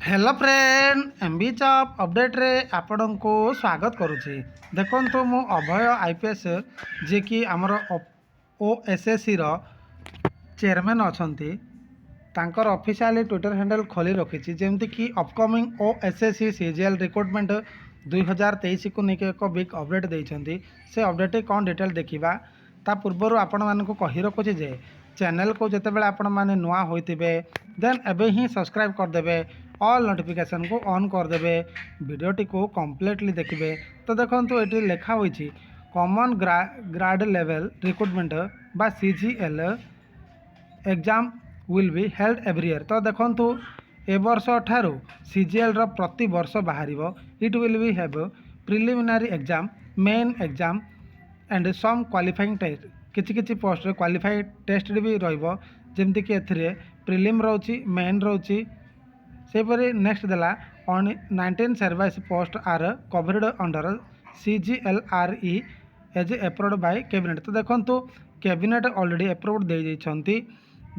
Hello friend MB job update रे आपण को स्वागत करुच्ची। देखो मु अभय आईपीएस जे कि आमर ओएसएससी रो चेयरमैन अच्छी तांकर ऑफिशियली ट्विटर हैंडल खोली रखी जेमती कि अपकमिंग ओएसएससी सीजीएल रिक्रुटमेंट 2023 को लेकिन एक बिग अपडेट देइछंती। से अपडेट कौन डिटेल देखा ता पूर्वर आपण मानक कही रखुची जे चैनल को जिते बड़े आपण मैंने नुआ होते देन एबे ही सब्सक्राइब करदे, ऑल नोटिफिकेशन को ऑन करदे, वीडियोटी को कम्प्लीटली देखिए। तो देखो ये लिखा होती कॉमन ग्रेड लेवल रिक्रुटमेंट बा CGL exam will be held every year. तो देखो ए वर्ष ठारू सीजीएल रो प्रति वर्ष बाहर it will be have preliminary exam, main exam and some qualifying test. किछि पोस्ट क्वालिफाइड टेस्ट भी रहिबो जेमती कि एथिरे प्रिलिम रोची, मेन रोची। सेपरी नेक्स्ट देला 19 service post are covered under CGLRE as approved by cabinet. तो देखो कैबिनेट ऑलरेडी अप्रूव्ड दे देइछंती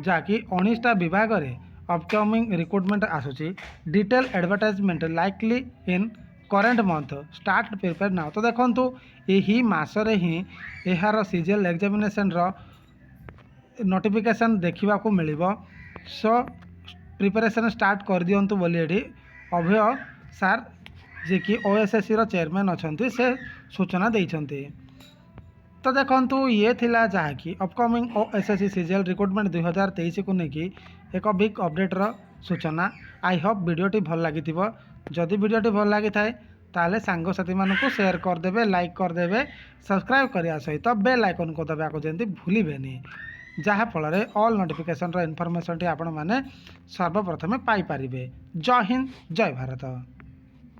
जाकि 19टा विभाग रे अपकमिंग रिक्रुटमेंट आसुची। Detail advertisement likely in current month start prepare now. तो देखो यही मासरे ही यार सीजीएल एग्जामिनेशन रो नोटिफिकेशन देखा मिलिबो। सो प्रिपरेशन स्टार्ट कर दियंतु बोली एठी अभय सार जे कि ओएसएससी रो चेयरमैन अछंती से सूचना देइछंती। तो देखो ये थिला जहाँकि अपकमिंग ओएसएससी सीजीएल रिक्रुटमेंट 2023 को लेकिन एक बिग अपडेट रो सूचना। आई होप वीडियोटी भल लगी। जदि वीडियोटी भल लगी थाए ताले सांगसाथी मानक शेयर करदे, लाइक करदे, सब्सक्राइब करने सहित बेल आइकन को दबाको जंती भूलिबेनी, जहाँ फल ऑल नोटिफिकेशन इनफॉरमेशन आपण मैंने सर्वप्रथमे पाई पारिबे। जय हिंद, जय भारत।